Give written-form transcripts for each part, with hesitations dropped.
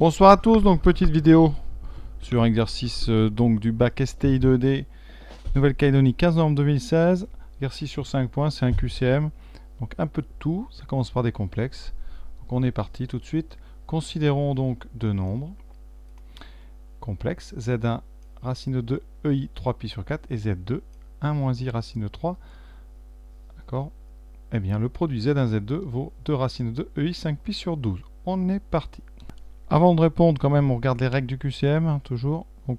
Bonsoir à tous, donc petite vidéo sur un exercice donc du bac STI 2D Nouvelle-Calédonie 15 novembre 2016. Exercice sur 5 points, c'est un QCM. Donc un peu de tout, ça commence par des complexes. Donc on est parti tout de suite. Considérons donc deux nombres complexes. Z1 racine de 2 EI 3pi sur 4 et Z2 1 moins I racine de 3. D'accord. Eh bien le produit Z1 Z2 vaut 2 racines de 2 EI 5pi sur 12. On est parti. Avant de répondre, quand même, on regarde les règles du QCM, hein, toujours. Donc,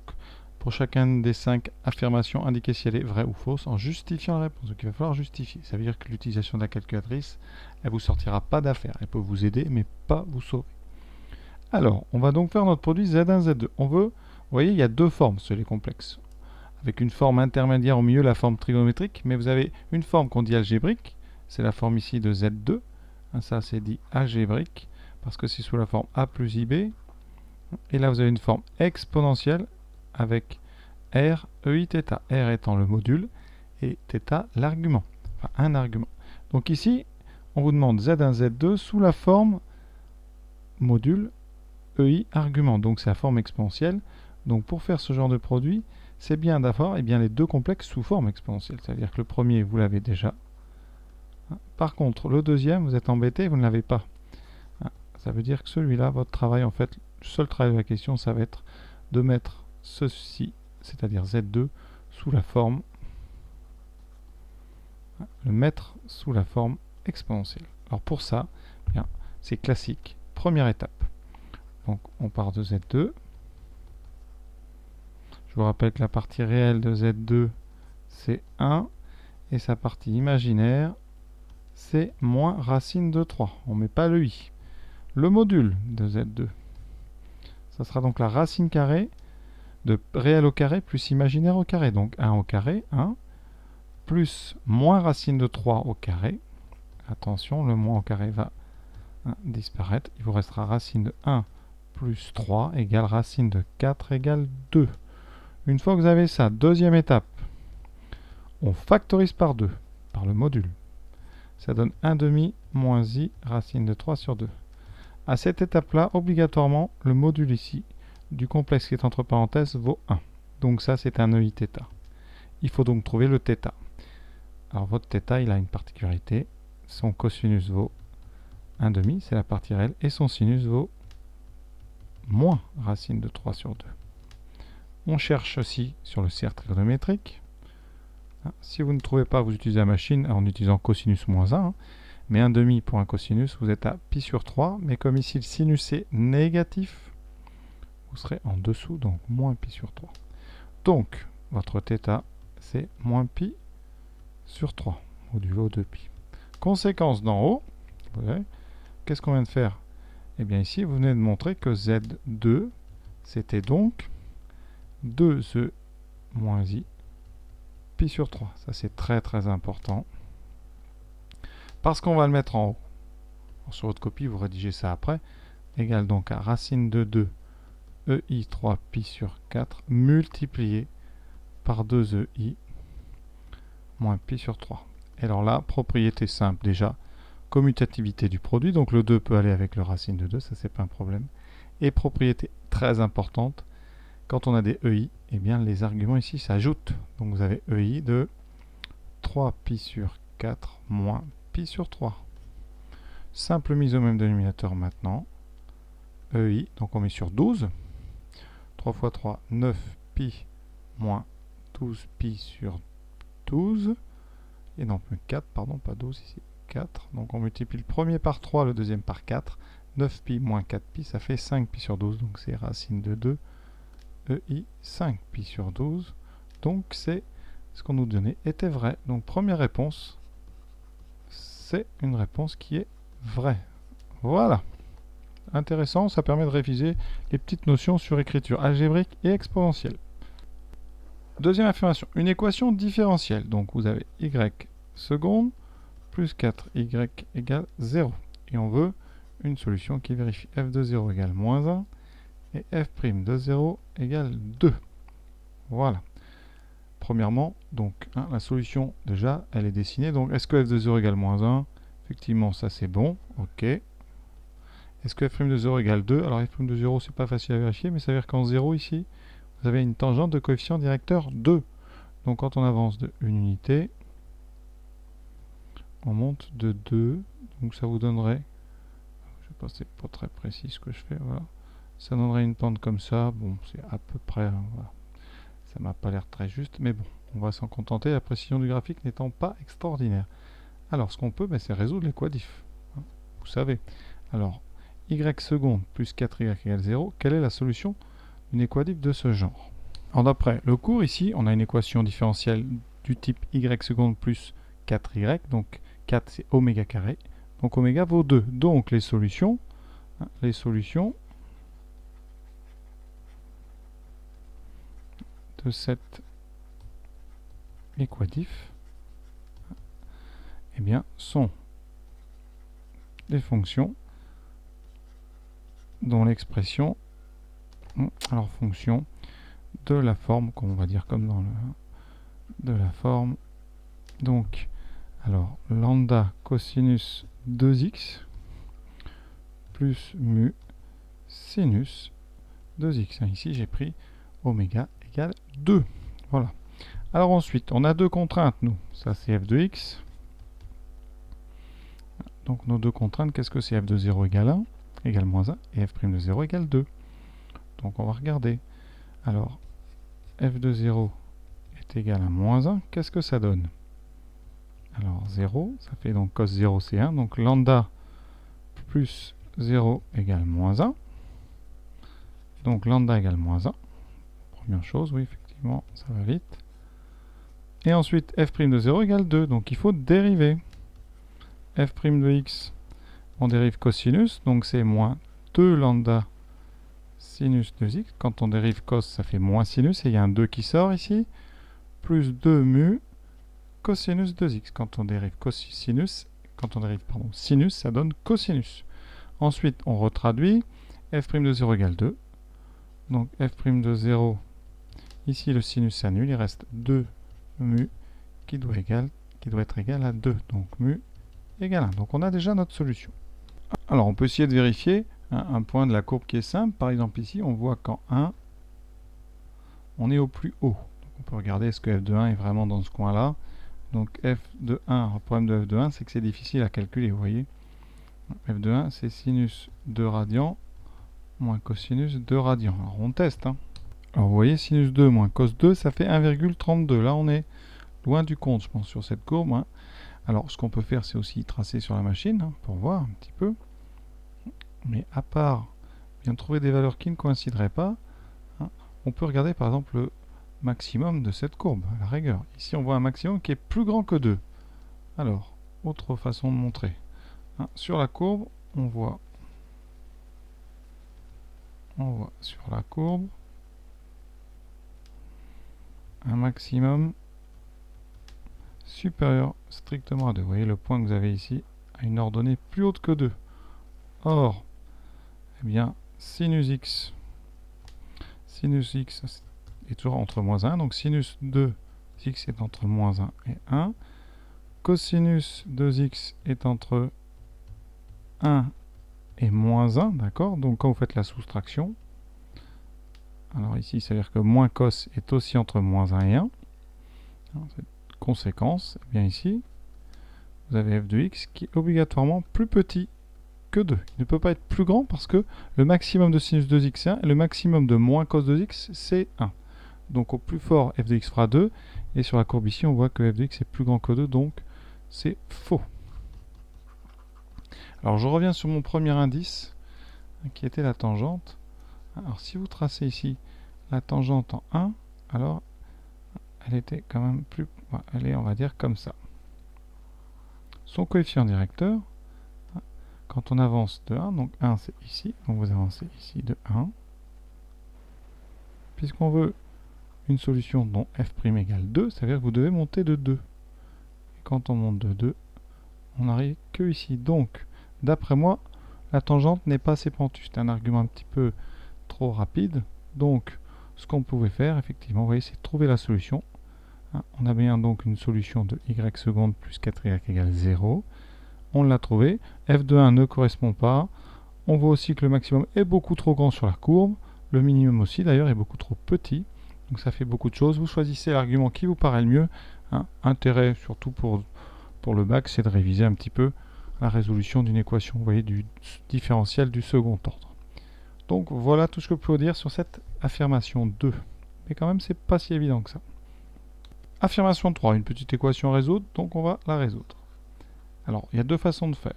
pour chacune des 5 affirmations, indiquer si elle est vraie ou fausse en justifiant la réponse. Donc, il va falloir justifier. Ça veut dire que l'utilisation de la calculatrice, elle vous sortira pas d'affaire. Elle peut vous aider, mais pas vous sauver. Alors, on va donc faire notre produit Z1, Z2. On veut, vous voyez, il y a deux formes sur les complexes. Avec une forme intermédiaire au milieu, la forme trigonométrique, mais vous avez une forme qu'on dit algébrique. C'est la forme ici de Z2. Ça, c'est dit algébrique, parce que c'est sous la forme A plus IB. Et là, vous avez une forme exponentielle avec R, EI, θ. R étant le module et θ l'argument. Enfin, un argument. Donc ici, on vous demande Z1, Z2 sous la forme module EI argument. Donc c'est la forme exponentielle. Donc pour faire ce genre de produit, c'est bien d'avoir les deux complexes sous forme exponentielle. C'est-à-dire que le premier, vous l'avez déjà. Par contre, le deuxième, vous êtes embêté, vous ne l'avez pas. Ça veut dire que celui-là, votre travail, en fait, le seul travail de la question, ça va être de mettre ceci, c'est-à-dire Z2, sous la forme, le mettre sous la forme exponentielle. Alors pour ça, c'est classique. Première étape. Donc on part de Z2. Je vous rappelle que la partie réelle de Z2, c'est 1. Et sa partie imaginaire, c'est moins racine de 3. On ne met pas le i. Le module de Z2, ça sera donc la racine carrée de réel au carré plus imaginaire au carré. Donc 1 au carré, 1, plus moins racine de 3 au carré. Attention, le moins au carré va disparaître. Il vous restera racine de 1 plus 3 égale racine de 4 égale 2. Une fois que vous avez ça, deuxième étape, on factorise par 2, par le module. Ça donne 1 demi moins i racine de 3 sur 2. À cette étape-là, obligatoirement, le module ici du complexe qui est entre parenthèses vaut 1. Donc ça, c'est un EI θ. Il faut donc trouver le θ. Alors votre θ, il a une particularité. Son cosinus vaut 1 demi, c'est la partie réelle, et son sinus vaut moins racine de 3 sur 2. On cherche aussi sur le cercle trigonométrique. Si vous ne trouvez pas, vous utilisez la machine en utilisant cosinus moins 1. Mais 1 demi pour un cosinus, vous êtes à pi sur 3. Mais comme ici le sinus est négatif, vous serez en dessous, donc moins pi sur 3. Donc, votre θ, c'est moins pi sur 3, modulo 2pi. Conséquence d'en haut, qu'est-ce qu'on vient de faire? Eh bien ici, vous venez de montrer que Z2, c'était donc 2e moins i pi sur 3. Ça, c'est très très important. Parce qu'on va le mettre en haut. Alors, sur votre copie, vous rédigez ça après. Égale donc à racine de 2 EI 3 pi sur 4 multiplié par 2 EI moins pi sur 3. Et alors là, propriété simple déjà, commutativité du produit. Donc le 2 peut aller avec le racine de 2, ça c'est pas un problème. Et propriété très importante, quand on a des EI, eh bien les arguments ici s'ajoutent. Donc vous avez EI de 3 pi sur 4 moins pi sur 3. Simple mise au même dénominateur maintenant. EI, donc on met sur 12. 3 fois 3, 9 pi moins 12 pi sur 12. Et non, 4, pardon, pas 12 ici. 4. Donc on multiplie le premier par 3, le deuxième par 4. 9 pi moins 4 pi, ça fait 5 pi sur 12. Donc c'est racine de 2. EI 5 pi sur 12. Donc c'est ce qu'on nous donnait était vrai. Donc première réponse, c'est une réponse qui est vraie. Voilà. Intéressant, ça permet de réviser les petites notions sur écriture algébrique et exponentielle. Deuxième affirmation, une équation différentielle. Donc vous avez y seconde plus 4y égale 0. Et on veut une solution qui vérifie f de 0 égale moins 1 et f' de 0 égale 2. Voilà. Premièrement, donc la solution déjà, elle est dessinée. Donc est-ce que f de 0 égale moins 1? Effectivement, ça c'est bon. OK. Est-ce que f' de 0 égale 2? Alors f' de 0, c'est pas facile à vérifier, mais ça veut dire qu'en 0 ici, vous avez une tangente de coefficient directeur 2. Donc quand on avance de 1 unité, on monte de 2. Donc ça vous donnerait, je sais pas, c'est pas très précis ce que je fais, voilà. Ça donnerait une pente comme ça. Bon, c'est à peu près, hein, voilà. Ça m'a pas l'air très juste, mais bon, on va s'en contenter, la précision du graphique n'étant pas extraordinaire. Alors ce qu'on peut, c'est résoudre les quadifs. Hein, vous savez. Alors, y seconde plus 4y égale 0, quelle est la solution d'une équadif de ce genre? Alors d'après le cours, ici, on a une équation différentielle du type y seconde plus 4y, donc 4 c'est oméga carré, donc oméga vaut 2. Donc les solutions de cette équadif, eh bien, sont des fonctions dont l'expression, alors fonction de la forme, qu'on va dire comme dans le, de la forme, donc, alors, lambda cosinus 2x plus mu sinus 2x. Ici, j'ai pris oméga égale 2. Voilà. Alors ensuite, on a deux contraintes, nous. Ça, c'est f de x. Donc, nos deux contraintes, qu'est-ce que c'est? F de 0 égale 1, égale moins 1, et f' de 0 égale 2. Donc, on va regarder. Alors, f de 0 est égal à moins 1. Qu'est-ce que ça donne? Alors, 0, ça fait donc cos 0, c'est 1. Donc, lambda plus 0 égale moins 1. Donc, lambda égale moins 1. Première chose, oui, effectivement, ça va vite. Et ensuite, f' de 0 égale 2. Donc, il faut dériver. F' de x, on dérive cosinus. Donc, c'est moins 2 lambda sinus 2x. Quand on dérive cos, ça fait moins sinus. Et il y a un 2 qui sort ici. Plus 2 mu cosinus 2x. Quand on dérive sinus, sinus, ça donne cosinus. Ensuite, on retraduit. F' de 0 égale 2. Donc, f' de 0, ici, le sinus s'annule. Il reste 2 mu qui doit être égal à 2. Donc, mu égale 1. Donc, on a déjà notre solution. Alors, on peut essayer de vérifier un point de la courbe qui est simple. Par exemple, ici, on voit qu'en 1, on est au plus haut. Donc, on peut regarder est-ce que f de 1 est vraiment dans ce coin-là. Donc, f de 1, le problème de f de 1, c'est que c'est difficile à calculer, vous voyez. F de 1, c'est sinus 2 radians moins cosinus 2 radians. Alors, on teste. Hein. Alors, vous voyez, sinus 2 moins cos 2, ça fait 1,32. Là, on est loin du compte, je pense, sur cette courbe. Hein. Alors, ce qu'on peut faire, c'est aussi tracer sur la machine, hein, pour voir un petit peu. Mais à part bien trouver des valeurs qui ne coïncideraient pas, hein, on peut regarder, par exemple, le maximum de cette courbe, à la rigueur. Ici, on voit un maximum qui est plus grand que 2. Alors, autre façon de montrer. Hein, sur la courbe, on voit sur la courbe un maximum supérieur strictement à 2. Vous voyez, le point que vous avez ici a une ordonnée plus haute que 2. Or, eh bien, sinus x est toujours entre moins 1. Donc, sinus 2x est entre moins 1 et 1. Cosinus 2x est entre 1 et moins 1, d'accord? Donc, quand vous faites la soustraction, alors ici, ça veut dire que moins cos est aussi entre moins 1 et 1. Alors, cette conséquence, eh bien ici, vous avez f de x qui est obligatoirement plus petit que 2. Il ne peut pas être plus grand parce que le maximum de sinus 2x c'est 1 et le maximum de moins cos 2x c'est 1. Donc au plus fort, f de x fera 2. Et sur la courbe ici, on voit que f de x est plus grand que 2, donc c'est faux. Alors je reviens sur mon premier indice, qui était la tangente. Alors si vous tracez ici la tangente en 1, alors elle était quand même plus... Elle est, on va dire, comme ça. Son coefficient directeur, quand on avance de 1, donc 1 c'est ici, donc vous avancez ici de 1. Puisqu'on veut une solution dont f' égale 2, ça veut dire que vous devez monter de 2. Et quand on monte de 2, on n'arrive que ici. Donc, d'après moi, la tangente n'est pas assez pentue. C'est un argument un petit peu trop rapide. Donc, ce qu'on pouvait faire, effectivement, vous voyez, c'est trouver la solution. On a bien donc une solution de y seconde plus 4y égale 0. On l'a trouvé. F de 1 ne correspond pas. On voit aussi que le maximum est beaucoup trop grand sur la courbe. Le minimum aussi d'ailleurs est beaucoup trop petit. Donc ça fait beaucoup de choses. Vous choisissez l'argument qui vous paraît le mieux. Hein. Intérêt surtout pour le bac, c'est de réviser un petit peu la résolution d'une équation, vous voyez, du différentiel du second ordre. Donc voilà tout ce que je peux vous dire sur cette affirmation 2. Mais quand même, c'est pas si évident que ça. Affirmation 3, une petite équation à résoudre, donc on va la résoudre. Alors, il y a deux façons de faire.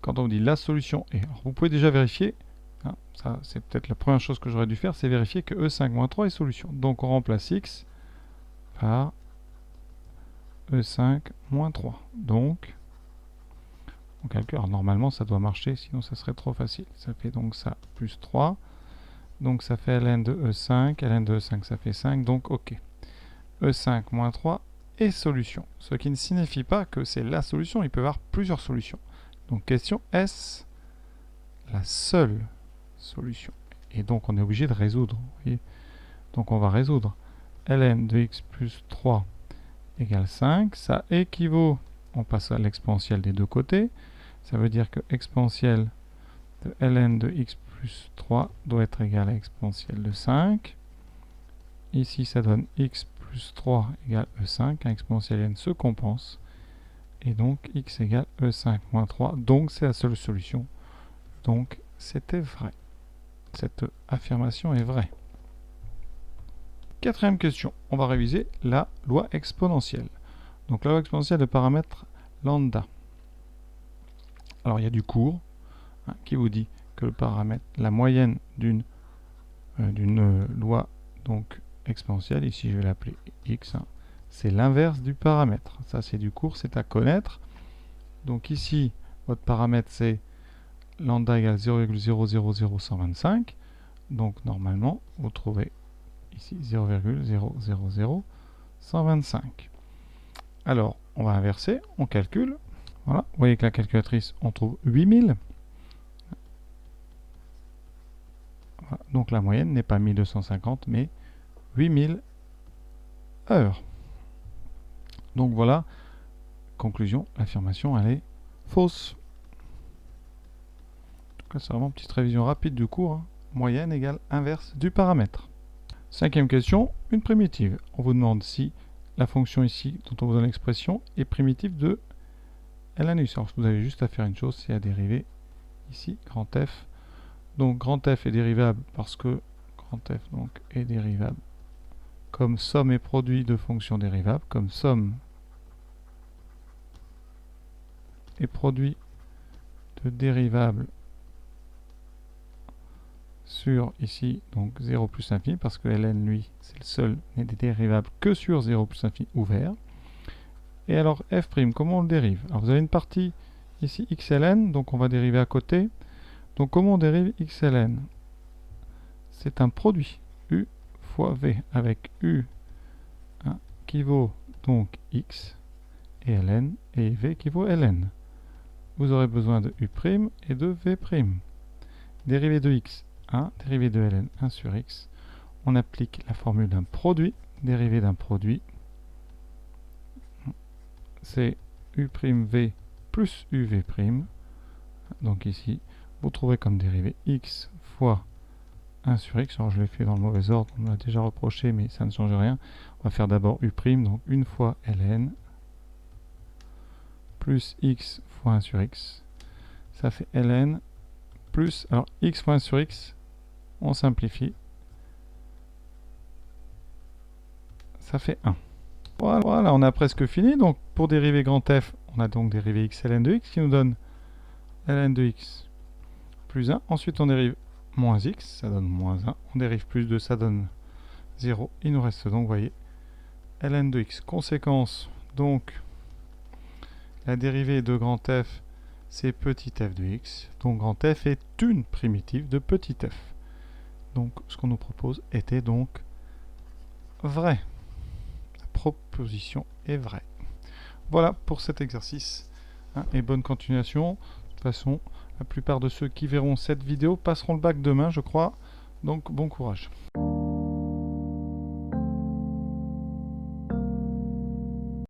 Quand on vous dit la solution est, alors vous pouvez déjà vérifier, hein, ça c'est peut-être la première chose que j'aurais dû faire, c'est vérifier que E5-3 est solution. Donc on remplace x par E5-3. Donc, on calcule, alors normalement ça doit marcher, sinon ça serait trop facile. Ça fait donc ça plus 3. Donc ça fait ln de E5, ln de E5 ça fait 5, donc ok. E5 moins 3 est solution. Ce qui ne signifie pas que c'est la solution, il peut y avoir plusieurs solutions. Donc question, est-ce la seule solution? Et donc on est obligé de résoudre. Vous voyez, donc on va résoudre. ln de x plus 3 égale 5, ça équivaut, on passe à l'exponentielle des deux côtés, ça veut dire que exponentielle de ln de x plus 3 doit être égal à exponentielle de 5. Ici, ça donne x plus 3 égale E5. Un exponentielle n se compense. Et donc, x égale E5 moins 3. Donc, c'est la seule solution. Donc, c'était vrai. Cette affirmation est vraie. Quatrième question. On va réviser la loi exponentielle. Donc, la loi exponentielle de paramètre lambda. Alors, il y a du cours qui vous dit que le paramètre, la moyenne d'une loi donc exponentielle, ici je vais l'appeler x, c'est l'inverse du paramètre. Ça c'est du cours, c'est à connaître. Donc ici, votre paramètre c'est lambda égale 0,000125. Donc normalement, vous trouvez ici 0,0000125. Alors, on va inverser, on calcule. Voilà, vous voyez que la calculatrice, on trouve 8000. Voilà. Donc la moyenne n'est pas 1250, mais 8000 heures. Donc voilà, conclusion, l'affirmation, elle est fausse. En tout cas, c'est vraiment une petite révision rapide du cours. Hein. Moyenne égale inverse du paramètre. Cinquième question, une primitive. On vous demande si la fonction ici, dont on vous donne l'expression, est primitive de ln. Alors vous avez juste à faire une chose, c'est à dériver ici, grand F. Donc grand F est dérivable parce que grand F donc, est dérivable comme somme et produit de fonctions dérivables, comme somme et produit de dérivables sur ici donc 0 plus infini, parce que ln lui c'est le seul n'est dérivable que sur 0 plus infini ouvert. Et alors f', comment on le dérive? Alors vous avez une partie ici xln, donc on va dériver à côté. Donc comment on dérive xln? C'est un produit u fois v, avec u qui vaut donc x et ln, et v qui vaut ln. Vous aurez besoin de u' et de v'. Dérivée de x, 1, dérivée de ln, 1 sur x. On applique la formule d'un produit, dérivée d'un produit. C'est u'v plus uv'. Donc ici, vous trouvez comme dérivée x fois 1 sur x. Alors je l'ai fait dans le mauvais ordre, on me l'a déjà reproché, mais ça ne change rien. On va faire d'abord u', donc une fois ln, plus x fois 1 sur x. Ça fait ln plus, alors x fois 1 sur x, on simplifie. Ça fait 1. Voilà, on a presque fini. Donc pour dériver grand F, on a donc dérivé x ln de x qui nous donne ln de x plus 1. Ensuite on dérive moins x, ça donne moins 1. On dérive plus 2, ça donne 0. Il nous reste donc, vous voyez, ln de x. Conséquence, donc, la dérivée de grand F, c'est petit f de x. Donc grand F est une primitive de petit f. Donc ce qu'on nous propose était donc vrai. La proposition est vraie. Voilà pour cet exercice. Hein, et bonne continuation. De toute façon, la plupart de ceux qui verront cette vidéo passeront le bac demain, je crois. Donc bon courage.